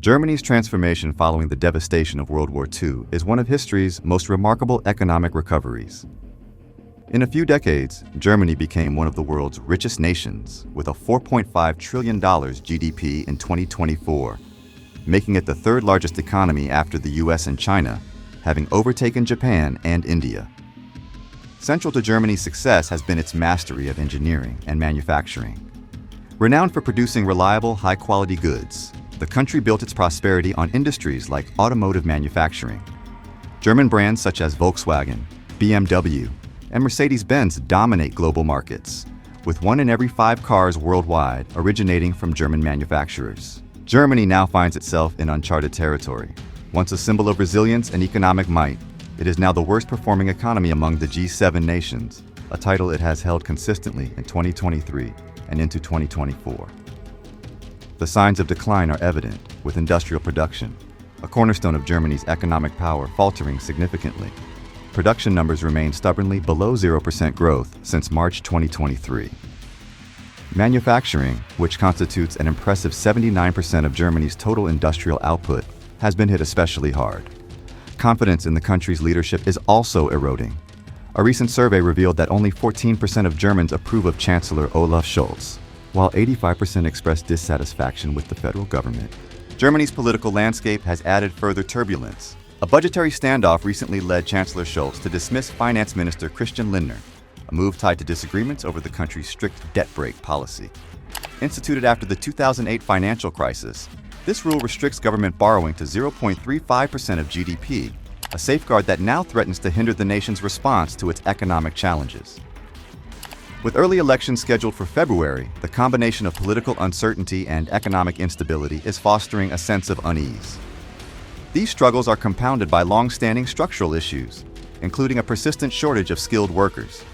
Germany's transformation following the devastation of World War II is one of history's most remarkable economic recoveries. In a few decades, Germany became one of the world's richest nations, with a $4.5 trillion GDP in 2024, making it the third largest economy after the US and China, having overtaken Japan and India. Central to Germany's success has been its mastery of engineering and manufacturing. Renowned for producing reliable, high-quality goods, the country built its prosperity on industries like automotive manufacturing. German brands such as Volkswagen, BMW, and Mercedes-Benz dominate global markets, with 1 in every 5 cars worldwide originating from German manufacturers. Germany now finds itself in uncharted territory. Once a symbol of resilience and economic might, it is now the worst-performing economy among the G7 nations, a title it has held consistently in 2023 and into 2024. The signs of decline are evident, with industrial production, a cornerstone of Germany's economic power, faltering significantly. Production numbers remain stubbornly below 0% growth since March 2023. Manufacturing, which constitutes an impressive 79% of Germany's total industrial output, has been hit especially hard. Confidence in the country's leadership is also eroding. A recent survey revealed that only 14% of Germans approve of Chancellor Olaf Scholz, while 85% express dissatisfaction with the federal government. Germany's political landscape has added further turbulence. A budgetary standoff recently led Chancellor Scholz to dismiss Finance Minister Christian Lindner, a move tied to disagreements over the country's strict debt brake policy. Instituted after the 2008 financial crisis, this rule restricts government borrowing to 0.35% of GDP, a safeguard that now threatens to hinder the nation's response to its economic challenges. With early elections scheduled for February, the combination of political uncertainty and economic instability is fostering a sense of unease. These struggles are compounded by long-standing structural issues, including a persistent shortage of skilled workers.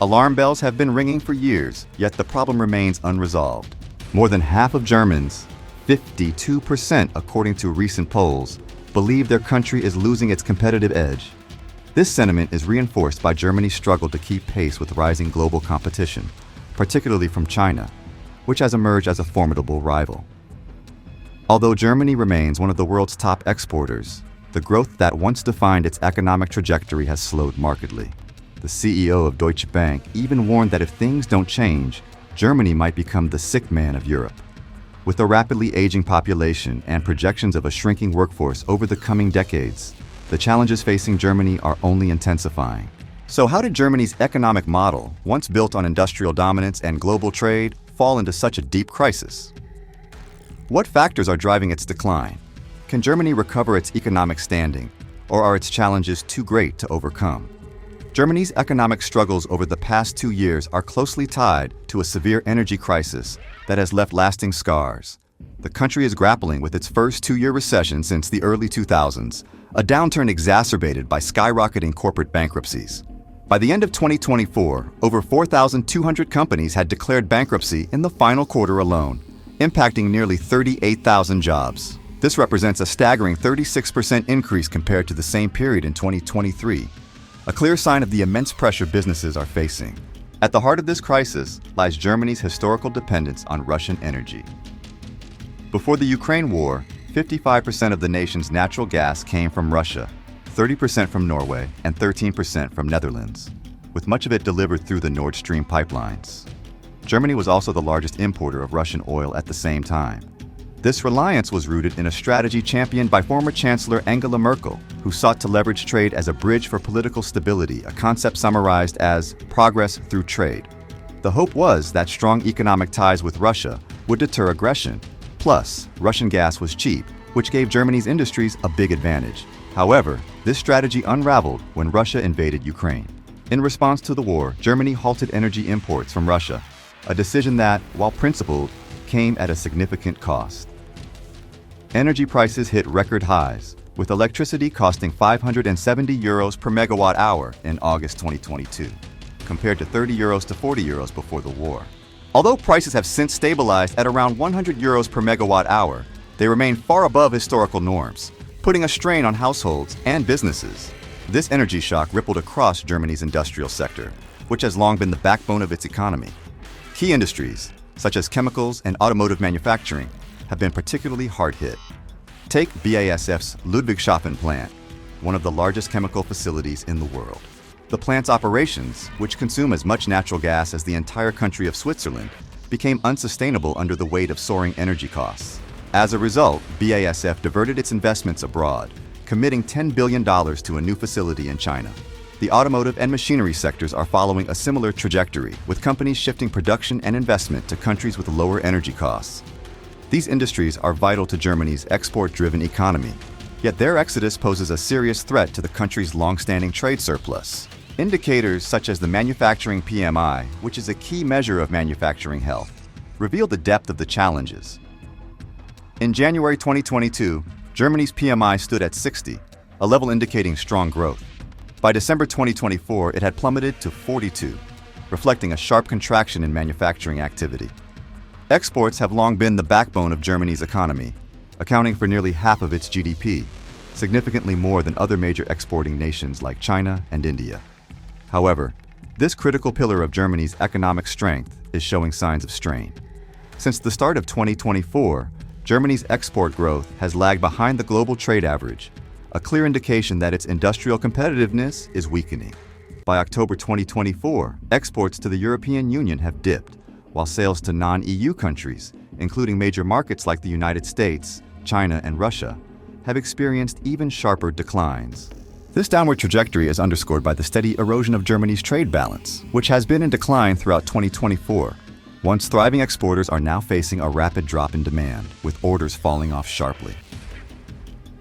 Alarm bells have been ringing for years, yet the problem remains unresolved. More than half of Germans, 52% according to recent polls, believe their country is losing its competitive edge. This sentiment is reinforced by Germany's struggle to keep pace with rising global competition, particularly from China, which has emerged as a formidable rival. Although Germany remains one of the world's top exporters, the growth that once defined its economic trajectory has slowed markedly. The CEO of Deutsche Bank even warned that if things don't change, Germany might become the sick man of Europe. With a rapidly aging population and projections of a shrinking workforce over the coming decades, the challenges facing Germany are only intensifying. So how did Germany's economic model, once built on industrial dominance and global trade, fall into such a deep crisis? What factors are driving its decline? Can Germany recover its economic standing, or are its challenges too great to overcome? Germany's economic struggles over the past 2 years are closely tied to a severe energy crisis that has left lasting scars. The country is grappling with its first 2-year recession since the early 2000s, a downturn exacerbated by skyrocketing corporate bankruptcies. By the end of 2024, over 4,200 companies had declared bankruptcy in the final quarter alone, impacting nearly 38,000 jobs. This represents a staggering 36% increase compared to the same period in 2023, a clear sign of the immense pressure businesses are facing. At the heart of this crisis lies Germany's historical dependence on Russian energy. Before the Ukraine war, 55% of the nation's natural gas came from Russia, 30% from Norway, and 13% from Netherlands, with much of it delivered through the Nord Stream pipelines. Germany was also the largest importer of Russian oil at the same time. This reliance was rooted in a strategy championed by former Chancellor Angela Merkel, who sought to leverage trade as a bridge for political stability, a concept summarized as progress through trade. The hope was that strong economic ties with Russia would deter aggression. Plus, Russian gas was cheap, which gave Germany's industries a big advantage. However, this strategy unraveled when Russia invaded Ukraine. In response to the war, Germany halted energy imports from Russia, a decision that, while principled, came at a significant cost. Energy prices hit record highs, with electricity costing €570 per megawatt hour in August 2022, compared to €30 to €40 before the war. Although prices have since stabilized at around €100 per megawatt hour, they remain far above historical norms, putting a strain on households and businesses. This energy shock rippled across Germany's industrial sector, which has long been the backbone of its economy. Key industries, such as chemicals and automotive manufacturing, have been particularly hard hit. Take BASF's Ludwigshafen plant, one of the largest chemical facilities in the world. The plant's operations, which consume as much natural gas as the entire country of Switzerland, became unsustainable under the weight of soaring energy costs. As a result, BASF diverted its investments abroad, committing $10 billion to a new facility in China. The automotive and machinery sectors are following a similar trajectory, with companies shifting production and investment to countries with lower energy costs. These industries are vital to Germany's export-driven economy, yet their exodus poses a serious threat to the country's long-standing trade surplus. Indicators such as the manufacturing PMI, which is a key measure of manufacturing health, reveal the depth of the challenges. In January 2022, Germany's PMI stood at 60, a level indicating strong growth. By December 2024, it had plummeted to 42, reflecting a sharp contraction in manufacturing activity. Exports have long been the backbone of Germany's economy, accounting for nearly half of its GDP, significantly more than other major exporting nations like China and India. However, this critical pillar of Germany's economic strength is showing signs of strain. Since the start of 2024, Germany's export growth has lagged behind the global trade average, a clear indication that its industrial competitiveness is weakening. By October 2024, exports to the European Union have dipped, while sales to non-EU countries, including major markets like the United States, China, and Russia, have experienced even sharper declines. This downward trajectory is underscored by the steady erosion of Germany's trade balance, which has been in decline throughout 2024. Once thriving exporters are now facing a rapid drop in demand, with orders falling off sharply.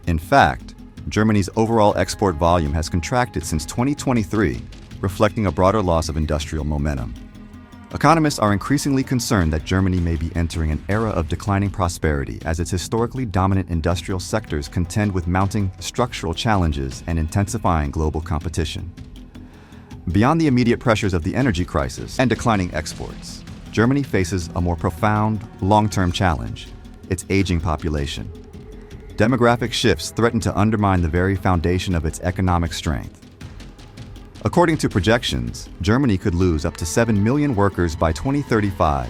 In fact, Germany's overall export volume has contracted since 2023, reflecting a broader loss of industrial momentum. Economists are increasingly concerned that Germany may be entering an era of declining prosperity as its historically dominant industrial sectors contend with mounting structural challenges and intensifying global competition. Beyond the immediate pressures of the energy crisis and declining exports, Germany faces a more profound, long-term challenge: its aging population. Demographic shifts threaten to undermine the very foundation of its economic strength. According to projections, Germany could lose up to 7 million workers by 2035,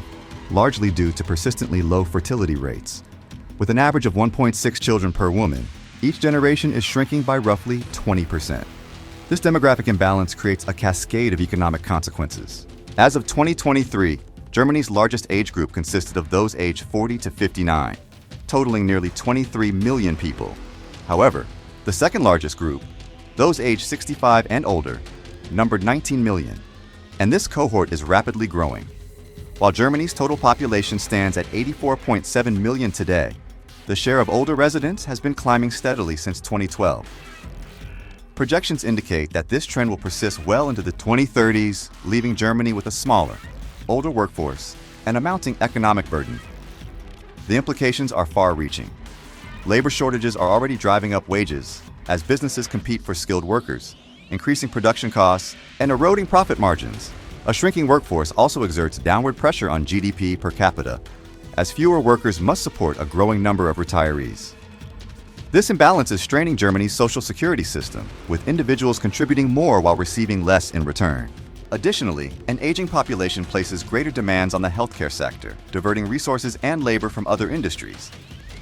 largely due to persistently low fertility rates. With an average of 1.6 children per woman, each generation is shrinking by roughly 20%. This demographic imbalance creates a cascade of economic consequences. As of 2023, Germany's largest age group consisted of those aged 40 to 59, totaling nearly 23 million people. However, the second largest group, those aged 65 and older, numbered 19 million, and this cohort is rapidly growing. While Germany's total population stands at 84.7 million today, the share of older residents has been climbing steadily since 2012. Projections indicate that this trend will persist well into the 2030s, leaving Germany with a smaller, older workforce and a mounting economic burden. The implications are far-reaching. Labor shortages are already driving up wages as businesses compete for skilled workers, increasing production costs and eroding profit margins. A shrinking workforce also exerts downward pressure on GDP per capita, as fewer workers must support a growing number of retirees. This imbalance is straining Germany's social security system, with individuals contributing more while receiving less in return. Additionally, an aging population places greater demands on the healthcare sector, diverting resources and labor from other industries.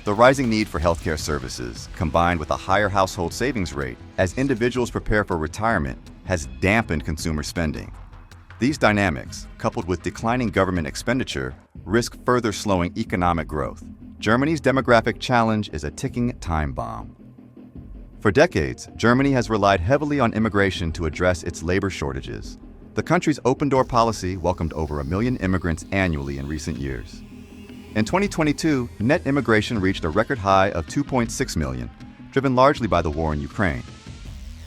The rising need for healthcare services, combined with a higher household savings rate as individuals prepare for retirement, has dampened consumer spending. These dynamics, coupled with declining government expenditure, risk further slowing economic growth. Germany's demographic challenge is a ticking time bomb. For decades, Germany has relied heavily on immigration to address its labor shortages. The country's open-door policy welcomed over 1 million immigrants annually in recent years. In 2022, net immigration reached a record high of 2.6 million, driven largely by the war in Ukraine.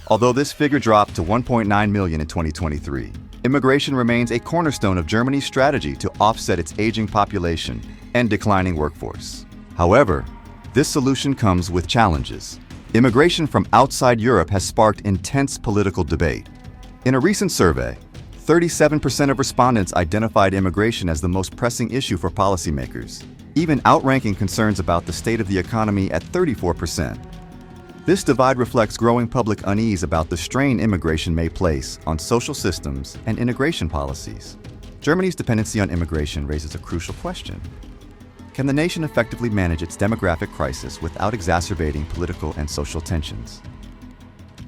Although this figure dropped to 1.9 million in 2023, immigration remains a cornerstone of Germany's strategy to offset its aging population and declining workforce. However, this solution comes with challenges. Immigration from outside Europe has sparked intense political debate. In a recent survey, 37% of respondents identified immigration as the most pressing issue for policymakers, even outranking concerns about the state of the economy at 34%. This divide reflects growing public unease about the strain immigration may place on social systems and integration policies. Germany's dependency on immigration raises a crucial question. Can the nation effectively manage its demographic crisis without exacerbating political and social tensions?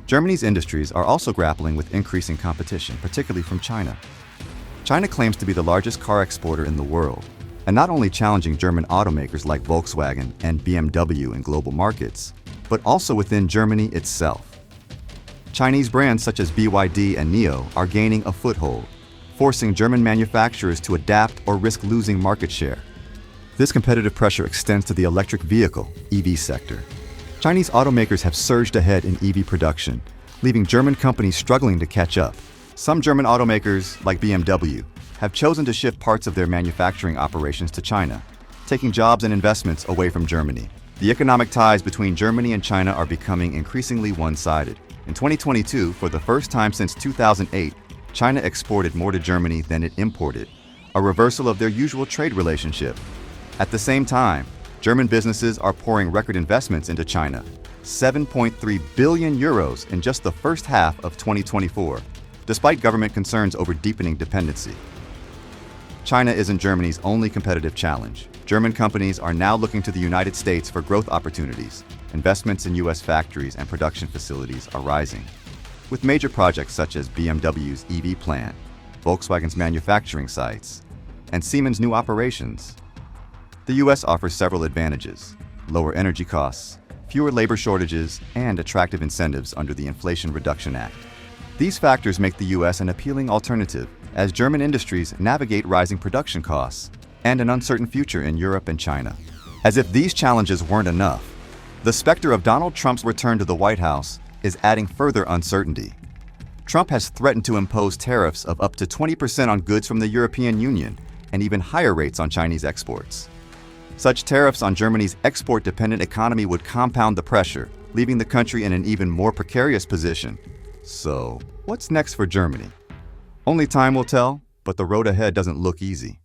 Germany's industries are also grappling with increasing competition, particularly from China. China claims to be the largest car exporter in the world, and not only challenging German automakers like Volkswagen and BMW in global markets, but also within Germany itself. Chinese brands such as BYD and NIO are gaining a foothold, forcing German manufacturers to adapt or risk losing market share. This competitive pressure extends to the electric vehicle (EV) sector. Chinese automakers have surged ahead in EV production, leaving German companies struggling to catch up. Some German automakers, like BMW, have chosen to shift parts of their manufacturing operations to China, taking jobs and investments away from Germany. The economic ties between Germany and China are becoming increasingly one-sided. In 2022, for the first time since 2008, China exported more to Germany than it imported, a reversal of their usual trade relationship. At the same time, German businesses are pouring record investments into China, 7.3 billion euros in just the first half of 2024, despite government concerns over deepening dependency. China isn't Germany's only competitive challenge. German companies are now looking to the United States for growth opportunities. Investments in U.S. factories and production facilities are rising, with major projects such as BMW's EV plant, Volkswagen's manufacturing sites, and Siemens' new operations. The U.S. offers several advantages: lower energy costs, fewer labor shortages, and attractive incentives under the Inflation Reduction Act. These factors make the U.S. an appealing alternative as German industries navigate rising production costs and an uncertain future in Europe and China. As if these challenges weren't enough, the specter of Donald Trump's return to the White House is adding further uncertainty. Trump has threatened to impose tariffs of up to 20% on goods from the European Union and even higher rates on Chinese exports. Such tariffs on Germany's export-dependent economy would compound the pressure, leaving the country in an even more precarious position. So, what's next for Germany? Only time will tell, but the road ahead doesn't look easy.